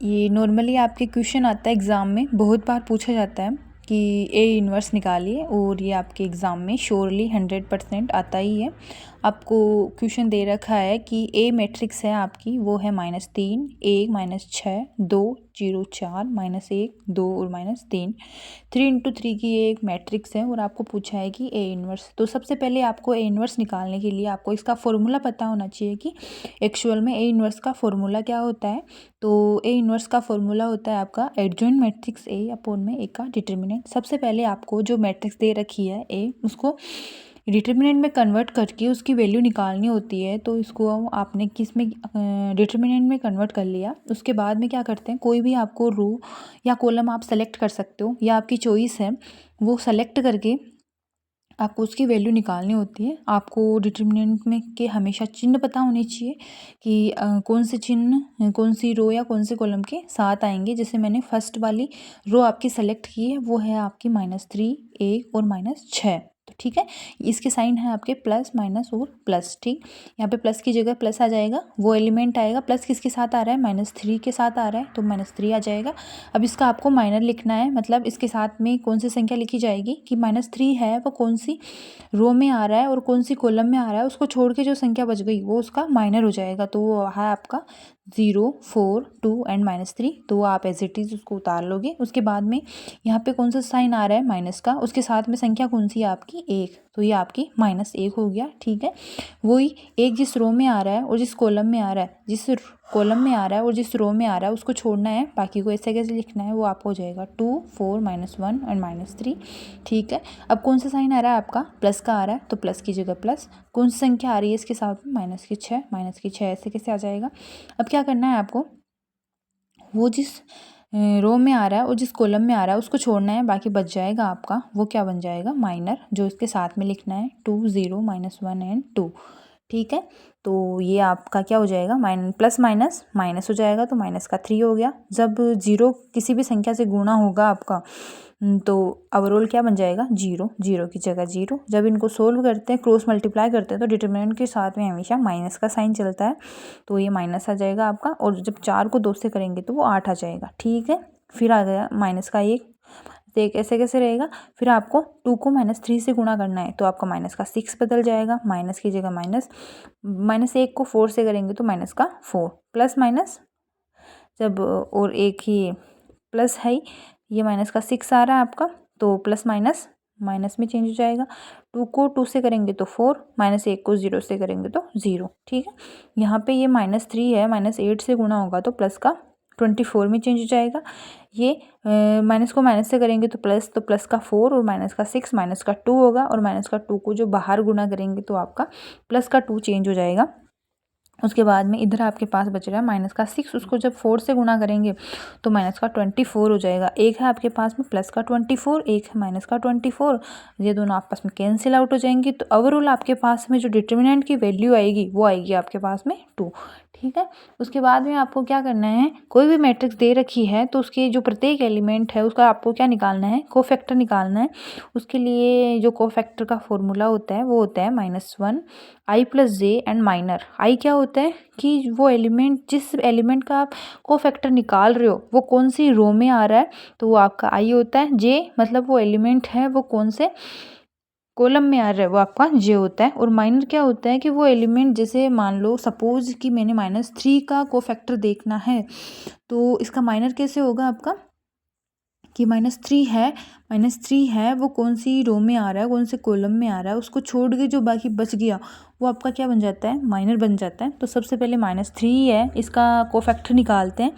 ये नॉर्मली आपके क्वेश्चन आता है एग्ज़ाम में, बहुत बार पूछा जाता है कि ए इन्वर्स निकालिए, और ये आपके एग्ज़ाम में श्योरली 100% आता ही है। आपको क्वेश्चन दे रखा है कि ए मैट्रिक्स है आपकी, वो है -3, 1, -6, 2, 0, 4, -1, 2 और -3। 3 × 3 की ये एक मैट्रिक्स है और आपको पूछा है कि ए इन्वर्स। तो सबसे पहले आपको ए इन्वर्स निकालने के लिए आपको इसका फॉर्मूला पता होना चाहिए कि एक्चुअल में ए इन्वर्स का फॉर्मूला क्या होता है। तो ए इन्वर्स का फॉर्मूला होता है आपका एडजॉइंट मैट्रिक्स ए अपॉन में ए का डिटर्मिनेंट। सबसे पहले आपको जो मैट्रिक्स दे रखी है ए, उसको डिटर्मिनेंट में कन्वर्ट करके उसकी वैल्यू निकालनी होती है। तो इसको आपने किस में डिटर्मिनेंट में कन्वर्ट कर लिया। उसके बाद में क्या करते हैं, कोई भी आपको रो या कॉलम आप सेलेक्ट कर सकते हो, या आपकी चॉइस है, वो सेलेक्ट करके आपको उसकी वैल्यू निकालनी होती है। आपको डिटर्मिनेंट में के हमेशा चिन्ह पता होने चाहिए कि कौन से चिन्ह कौन सी रो या कौन से कॉलम के साथ आएंगे। जैसे मैंने फर्स्ट वाली रो आपकी सेलेक्ट की है, वो है आपकी -3, 1 और -6। तो ठीक है, इसके साइन है आपके प्लस, माइनस और प्लस। ठीक, यहाँ पे प्लस की जगह प्लस आ जाएगा, वो एलिमेंट आएगा। प्लस किसके साथ आ रहा है, -3 के साथ आ रहा है, तो -3 आ जाएगा। अब इसका आपको माइनर लिखना है, मतलब इसके साथ में कौन सी संख्या लिखी जाएगी कि -3 है वो कौन सी रो में आ रहा है और कौन सी कॉलम में आ रहा है, उसको छोड़ के जो संख्या बच गई वो उसका माइनर हो जाएगा। तो वो है आपका 0, 4, 2 एंड -3। तो वो आप एज इट इज़ उसको उतार लोगे। उसके बाद में यहाँ पे कौन सा साइन आ रहा है, माइनस का, उसके साथ में संख्या कौन सी है आपकी 1, तो ये आपकी -1 हो गया। ठीक है, वही एक जिस रो में आ रहा है और जिस कॉलम में आ रहा है, जिस कॉलम में आ रहा है और जिस रो में आ रहा है उसको छोड़ना है, बाकी को ऐसे कैसे लिखना है वो आपको हो जाएगा 2, 4, -1 एंड -3। ठीक है, अब कौन सा साइन आ रहा है आपका, प्लस का आ रहा है, तो प्लस की जगह प्लस। कौन सी संख्या आ रही है इसके साथ में, -6 ऐसे कैसे आ जाएगा। अब क्या करना है आपको, वो जिस रो में आ रहा है और जिस कॉलम में आ रहा है उसको छोड़ना है, बाकी बच जाएगा आपका, वो क्या बन जाएगा, माइनर, जो इसके साथ में लिखना है 2, 0, -1 एंड 2। ठीक है, तो ये आपका क्या हो जाएगा, प्लस माइनस माइनस हो जाएगा, तो माइनस का 3 हो गया। जब 0 किसी भी संख्या से गुणा होगा आपका, तो ओवरऑल क्या बन जाएगा, 0, 0 की जगह 0। जब इनको सोल्व करते हैं, क्रॉस मल्टीप्लाई करते हैं, तो डिटरमिनेंट के साथ में हमेशा माइनस का साइन चलता है, तो ये माइनस आ जाएगा आपका। और जब 4 को 2 से करेंगे तो वो 8 आ जाएगा। ठीक है, फिर आ गया माइनस का 1, तो एक ऐसे कैसे रहेगा। फिर आपको 2 को -3 से गुणा करना है, तो आपका माइनस का 6 बदल जाएगा, माइनस की जगह माइनस। -1 को 4 से करेंगे तो माइनस का 4, प्लस माइनस जब और एक ही प्लस है, ये माइनस का 6 आ रहा है आपका, तो प्लस माइनस माइनस में चेंज हो जाएगा। 2 को 2 से करेंगे तो 4, -1 को 0 से करेंगे तो 0। ठीक है, यहाँ पे ये -3 है, -8 से गुणा होगा तो प्लस का 24 में चेंज हो जाएगा। ये माइनस को माइनस से करेंगे तो प्लस का 4 और माइनस का 6, माइनस का 2 होगा, और माइनस का 2 को जो बाहर गुणा करेंगे तो आपका प्लस का 2 चेंज हो जाएगा। उसके बाद में इधर आपके पास बच रहा है माइनस का 6, उसको जब 4 से गुणा करेंगे तो माइनस का 24 हो जाएगा। एक है आपके पास में प्लस का 24, एक है माइनस का 24, ये दोनों आपस में कैंसिल आउट हो जाएंगे। तो ओवरऑल आपके पास में जो डिटर्मिनेंट की वैल्यू आएगी वो आएगी आपके पास में 2। ठीक है, उसके बाद में आपको क्या करना है, कोई भी मैट्रिक्स दे रखी है तो उसके जो प्रत्येक एलिमेंट है उसका आपको क्या निकालना है, कोफैक्टर निकालना है। उसके लिए जो कोफैक्टर का फॉर्मूला होता है वो होता है -1 i + j एंड माइनर। आई क्या होता है कि वो एलिमेंट, जिस एलिमेंट का आप कोफैक्टर निकाल रहे हो वो कौन सी रो में आ रहा है, तो वो आपका आई होता है। जे मतलब वो एलिमेंट है वो कौन से कॉलम में आ रहा है, वो आपका जे होता है। और माइनर क्या होता है कि वो एलिमेंट, जैसे मान लो सपोज कि मैंने -3 का कोफैक्टर देखना है, तो इसका माइनर कैसे होगा आपका कि -3 है वो कौन सी रो में आ रहा है, कौन से कॉलम में आ रहा है, उसको छोड़ के जो बाकी बच गया वो आपका क्या बन जाता है, माइनर बन जाता है। तो सबसे पहले -3 है, इसका कोफैक्टर निकालते हैं।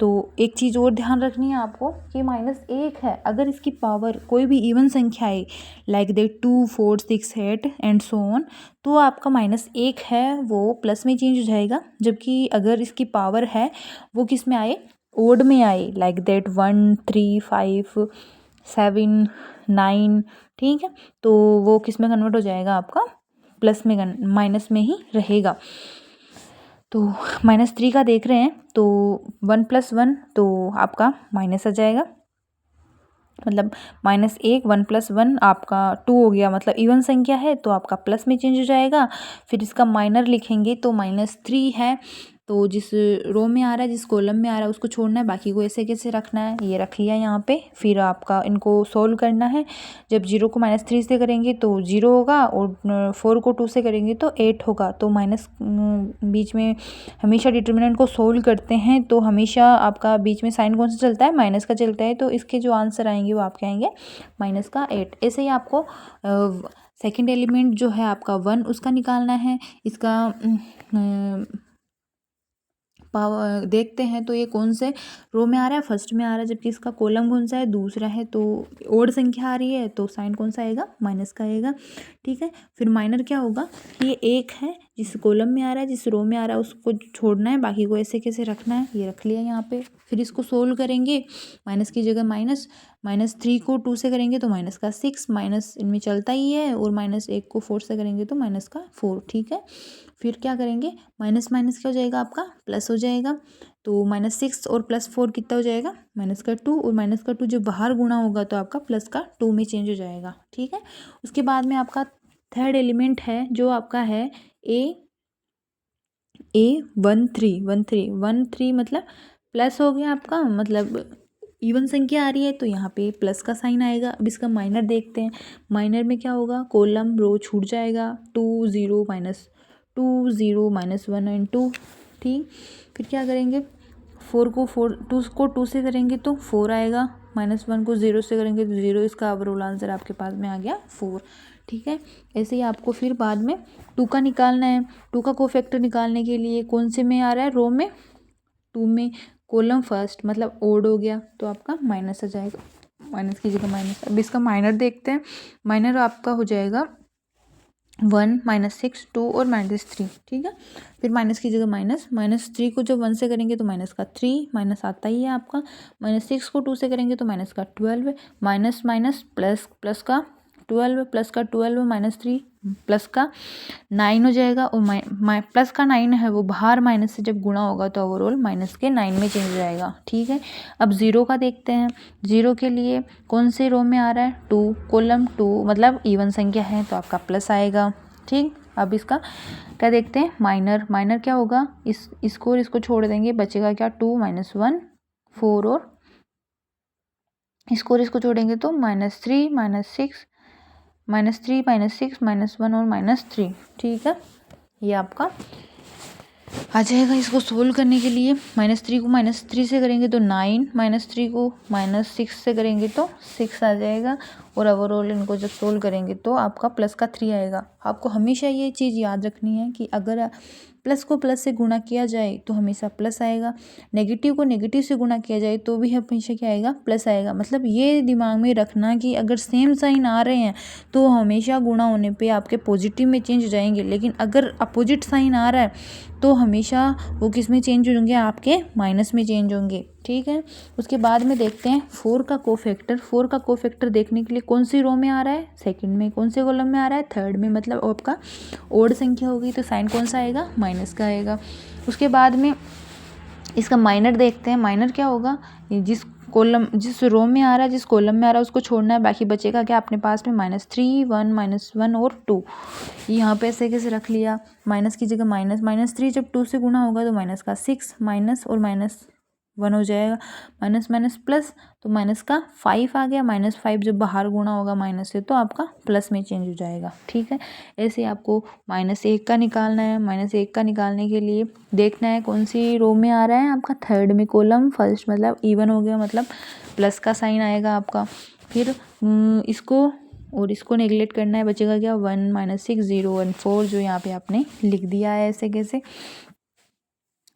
तो एक चीज़ और ध्यान रखनी है आपको कि -1 है, अगर इसकी पावर कोई भी इवन संख्या है like that 2, 4, 6, 8 and so on, तो आपका -1 है वो प्लस में चेंज हो जाएगा। जबकि अगर इसकी पावर है वो किस में आए, ओड में आए, लाइक दैट 1, 3, 5, 7, 9। ठीक है, तो वो किस में कन्वर्ट हो जाएगा आपका, प्लस में, माइनस में ही रहेगा। तो -3 का देख रहे हैं तो 1 + 1 तो आपका माइनस आ जाएगा, मतलब -1, 1 + 1 आपका 2 हो गया, मतलब इवन संख्या है तो आपका प्लस में चेंज हो जाएगा। फिर इसका माइनर लिखेंगे तो -3 है, तो जिस रो में आ रहा है, जिस कॉलम में आ रहा है उसको छोड़ना है, बाकी को ऐसे कैसे रखना है, ये रख लिया यहाँ पे। फिर आपका इनको सोल्व करना है। जब 0 को -3 से करेंगे तो 0 होगा और 4 को 2 से करेंगे तो 8 होगा। तो माइनस बीच में हमेशा डिटर्मिनेंट को सोल्व करते हैं तो हमेशा आपका बीच में साइन कौन सा चलता है, माइनस का चलता है। तो इसके जो आंसर आएंगे वो आपके आएंगे -8। ऐसे ही आपको सेकंड एलिमेंट जो है आपका 1 उसका निकालना है। इसका पावर देखते हैं तो ये कौन से रो में आ रहा है, फर्स्ट में आ रहा है, जबकि इसका कॉलम कौन सा है, दूसरा है। तो ओड संख्या आ रही है तो साइन कौन सा आएगा, माइनस का आएगा। ठीक है, फिर माइनर क्या होगा, ये एक है जिस कॉलम में आ रहा है, जिस रो में आ रहा है उसको छोड़ना है, बाकी को ऐसे कैसे रखना है, ये रख लिया यहाँ पे। फिर इसको सोल्व करेंगे, माइनस की जगह माइनस, -3 को 2 से करेंगे तो -6, माइनस इनमें चलता ही है, और -1 को 4 से करेंगे तो -4। ठीक है, फिर क्या करेंगे, माइनस माइनस क्या हो जाएगा आपका, प्लस हो जाएगा। तो -6 और +4 कितना हो जाएगा, -2, और -2 जब बाहर गुणा होगा तो आपका +2 में चेंज हो जाएगा। ठीक है, उसके बाद में आपका थर्ड एलिमेंट है जो आपका है A13 मतलब प्लस हो गया आपका, मतलब इवन संख्या आ रही है तो यहाँ पे प्लस का साइन आएगा। अब इसका माइनर देखते हैं, माइनर में क्या होगा, कॉलम रो छूट जाएगा, 2 0 -1 एंड 2। ठीक, फिर क्या करेंगे, 2 को 2 से करेंगे तो 4 आएगा, -1 को 0 से करेंगे तो 0। इसका ओवरऑल आंसर आपके पास में आ गया 4। ठीक है, ऐसे ही आपको फिर बाद में 2 का निकालना है। 2 का कोफैक्टर निकालने के लिए कौन से में आ रहा है, रो में, 2 में कॉलम फर्स्ट मतलब ओड हो गया तो आपका माइनस आ जाएगा, माइनस की जगह माइनस। अब इसका माइनर देखते हैं, माइनर आपका हो जाएगा 1 -6 2 और -3। ठीक है, फिर माइनस की जगह -3 को जब 1 से करेंगे तो -3 माइनस आता ही है आपका, -6 को 2 से करेंगे तो -12, माइनस माइनस प्लस, प्लस का 12 -3 प्लस का 9 हो जाएगा, और प्लस का 9 है वो बाहर माइनस से जब गुणा होगा तो ओवरऑल माइनस के 9 में चेंज हो जाएगा। ठीक है, अब 0 का देखते हैं। 0 के लिए कौन से रो में आ रहा है, 2 कॉलम 2 मतलब इवन संख्या है तो आपका प्लस आएगा। ठीक, अब इसका क्या देखते हैं, माइनर क्या होगा, इसको और इसको छोड़ देंगे, बचेगा क्या, 2 -1 4, और इसको और इसको छोड़ेंगे तो -3 -6 -1 और -3। ठीक है, ये आपका आ जाएगा। इसको सोल्व करने के लिए -3 को -3 से करेंगे तो 9, -3 को -6 से करेंगे तो 6 आ जाएगा, और ओवरऑल इनको जब सोल्व करेंगे तो आपका प्लस का 3 आएगा। आपको हमेशा ये चीज़ याद रखनी है कि अगर प्लस को प्लस से गुणा किया जाए तो हमेशा प्लस आएगा, नेगेटिव को नेगेटिव से गुणा किया जाए तो भी हमेशा क्या आएगा, प्लस आएगा। मतलब ये दिमाग में रखना कि अगर सेम साइन आ रहे हैं तो हमेशा गुणा होने पे आपके पॉजिटिव में चेंज हो जाएंगे, लेकिन अगर अपोजिट साइन आ रहा है तो हमेशा वो किस में चेंज होंगे, आपके माइनस में चेंज होंगे। ठीक है, उसके बाद में देखते हैं 4 का कोफैक्टर। 4 का कोफैक्टर देखने के लिए कौन सी रो में आ रहा है, सेकंड में, कौन से कॉलम में आ रहा है, थर्ड में, मतलब आपका ओड संख्या होगी तो साइन कौन सा आएगा, माइनस का आएगा। उसके बाद में इसका माइनर देखते हैं, माइनर क्या होगा, जिस रो में आ रहा है, जिस कॉलम में आ रहा है उसको छोड़ना है, बाकी बचेगा क्या अपने पास में, -3 1 और 2। यहाँ पे ऐसे कैसे रख लिया, माइनस की जगह -3 जब 2 से गुणा होगा तो माइनस का 6, माइनस और -1 हो जाएगा, माइनस माइनस प्लस, तो माइनस का 5 आ गया, -5 जब बाहर गुणा होगा माइनस से तो आपका प्लस में चेंज हो जाएगा। ठीक है, ऐसे आपको -1 का निकालना है। -1 का निकालने के लिए देखना है कौन सी रो में आ रहा है, आपका थर्ड में कॉलम फर्स्ट मतलब इवन हो गया, मतलब प्लस का साइन आएगा आपका। फिर इसको और इसको नेगलेक्ट करना है, बचेगा क्या, 1 -6 0 1 4, जो यहाँ पे आपने लिख दिया है ऐसे कैसे।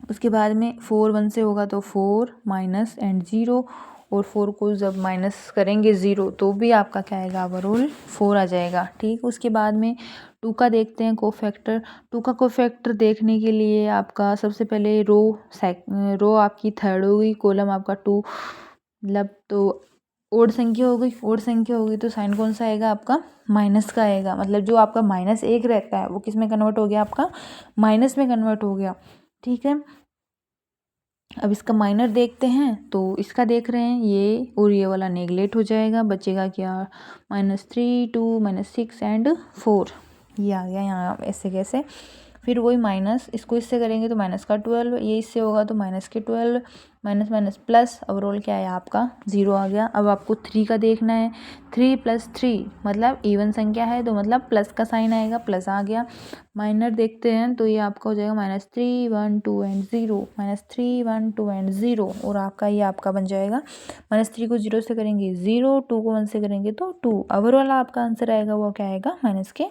उसके बाद में 4 1 से होगा तो 4 माइनस एंड 0, और 4 को जब माइनस करेंगे 0 तो भी आपका क्या आएगा, ओवरऑल 4 आ जाएगा। ठीक, उसके बाद में 2 का देखते हैं कोफैक्टर। 2 का कोफैक्टर देखने के लिए आपका सबसे पहले रो आपकी थर्ड हो गई, कॉलम आपका 2 मतलब तो ओड संख्या हो गई, ओड संख्या होगी तो साइन कौन सा आएगा आपका, माइनस का आएगा। मतलब जो आपका -1 रहता है वो किस में कन्वर्ट हो गया, आपका माइनस में कन्वर्ट हो गया। ठीक है, अब इसका माइनर देखते हैं तो इसका देख रहे हैं ये और ये वाला नेगलेक्ट हो जाएगा, बचेगा क्या, -3 2 -6 एंड 4, ये आ गया यहाँ ऐसे कैसे। फिर वही माइनस, इसको इससे करेंगे तो माइनस का 12, ये इससे होगा तो माइनस के 12, माइनस माइनस प्लस, ओवरऑल क्या है आपका 0 आ गया। अब आपको 3 का देखना है, 3 + 3 मतलब इवन संख्या है तो मतलब प्लस का साइन आएगा, प्लस आ गया। माइनर देखते हैं तो ये आपका हो जाएगा -3 1 2 एंड 0, -3 1 2 एंड 0, और आपका ये आपका बन जाएगा -3 को 0 से करेंगे 0, 2 को 1 से करेंगे तो 2। ओवरऑल आपका आंसर आएगा वो क्या आएगा -2।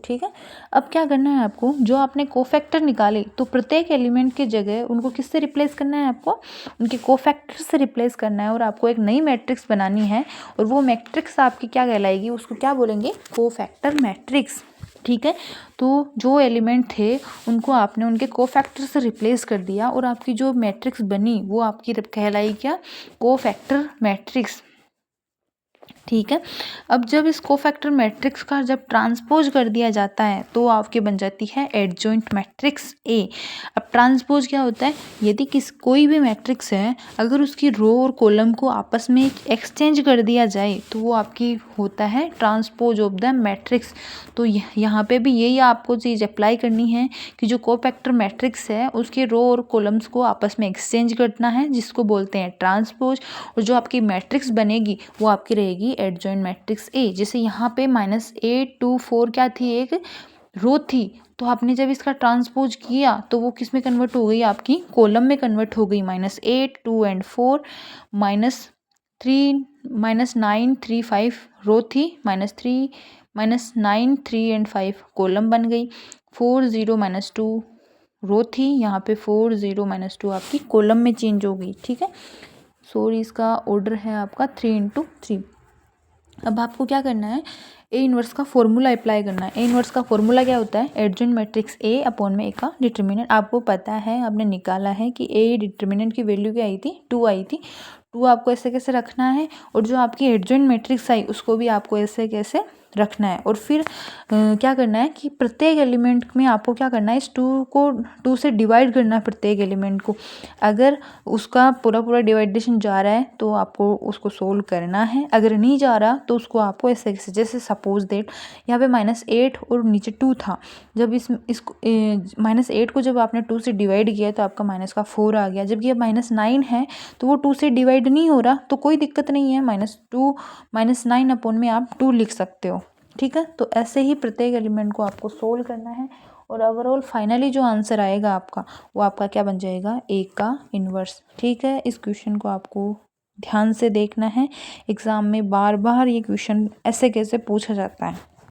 ठीक है, अब क्या करना है आपको, जो आपने कोफैक्टर निकाले तो प्रत्येक एलिमेंट के जगह उनको किससे रिप्लेस करना है, आपको उनके कोफैक्टर से रिप्लेस करना है, और आपको एक नई मैट्रिक्स बनानी है, और वो मैट्रिक्स आपकी क्या कहलाएगी, उसको क्या बोलेंगे, कोफैक्टर मैट्रिक्स। ठीक है, तो जो एलिमेंट थे उनको आपने उनके कोफैक्टर से रिप्लेस कर दिया, और आपकी जो मैट्रिक्स बनी वो आपकी कहलाई क्या, कोफैक्टर मैट्रिक्स। ठीक है, अब जब इस कोफैक्टर मैट्रिक्स का जब ट्रांसपोज कर दिया जाता है तो आपके बन जाती है एडजॉइंट मैट्रिक्स ए। अब ट्रांसपोज क्या होता है, यदि कोई भी मैट्रिक्स है अगर उसकी रो और कॉलम को आपस में एक्सचेंज कर दिया जाए तो वो आपकी होता है ट्रांसपोज ऑफ द मैट्रिक्स। तो यहाँ पे भी यही आपको चीज़ अप्लाई करनी है कि जो कोफैक्टर मैट्रिक्स है उसके रो और कॉलम्स को आपस में एक्सचेंज करना है, जिसको बोलते हैं ट्रांसपोज, और जो आपकी मैट्रिक्स बनेगी वो आपकी रहेगी एडजॉइंट मैट्रिक्स ए। जैसे यहाँ पे -8 2 4 क्या थी, एक रो थी, तो आपने जब इसका ट्रांसपोज किया तो वो किस में कन्वर्ट हो गई, आपकी कॉलम में कन्वर्ट हो गई। -8 2 एंड 4, -3 -9 3 5 रो थी, -3 -9 3 एंड 5 कॉलम बन गई। 4 0 -2 रो थी, यहाँ पे 4 0 -2 आपकी कॉलम में चेंज हो गई। ठीक है, सॉरी इसका ऑर्डर है आपका 3 × 3। अब आपको क्या करना है, ए इनवर्स का फॉर्मूला अप्लाई करना है। ए इनवर्स का फॉर्मूला क्या होता है, एडजॉइंट मैट्रिक्स ए अपॉन में ए का डिटर्मिनेंट। आपको पता है, आपने निकाला है कि ए डिटर्मिनेंट की वैल्यू क्या आई थी, 2 आई थी। 2 आपको ऐसे कैसे रखना है, और जो आपकी एडजॉइंट मैट्रिक्स आई उसको भी आपको ऐसे कैसे रखना है। और फिर क्या करना है कि प्रत्येक एलिमेंट में आपको क्या करना है, इस 2 से डिवाइड करना है प्रत्येक एलिमेंट को। अगर उसका पूरा डिवाइडेशन जा रहा है तो आपको उसको सोल्व करना है, अगर नहीं जा रहा तो उसको आपको ऐसे जैसे सपोज दैट यहाँ पे -8 और नीचे 2 था, जब इसको -8 को जब आपने 2 से डिवाइड किया तो आपका -4 आ गया। जबकि अब -9 है तो वो 2 से डिवाइड नहीं हो रहा, तो कोई दिक्कत नहीं है, -2 -9 अपॉन में आप 2 लिख सकते हो। ठीक है, तो ऐसे ही प्रत्येक एलिमेंट को आपको सोल्व करना है, और ओवरऑल फाइनली जो आंसर आएगा आपका वो आपका क्या बन जाएगा, ए का इन्वर्स। ठीक है, इस क्वेश्चन को आपको ध्यान से देखना है, एग्जाम में बार बार ये क्वेश्चन ऐसे कैसे पूछा जाता है।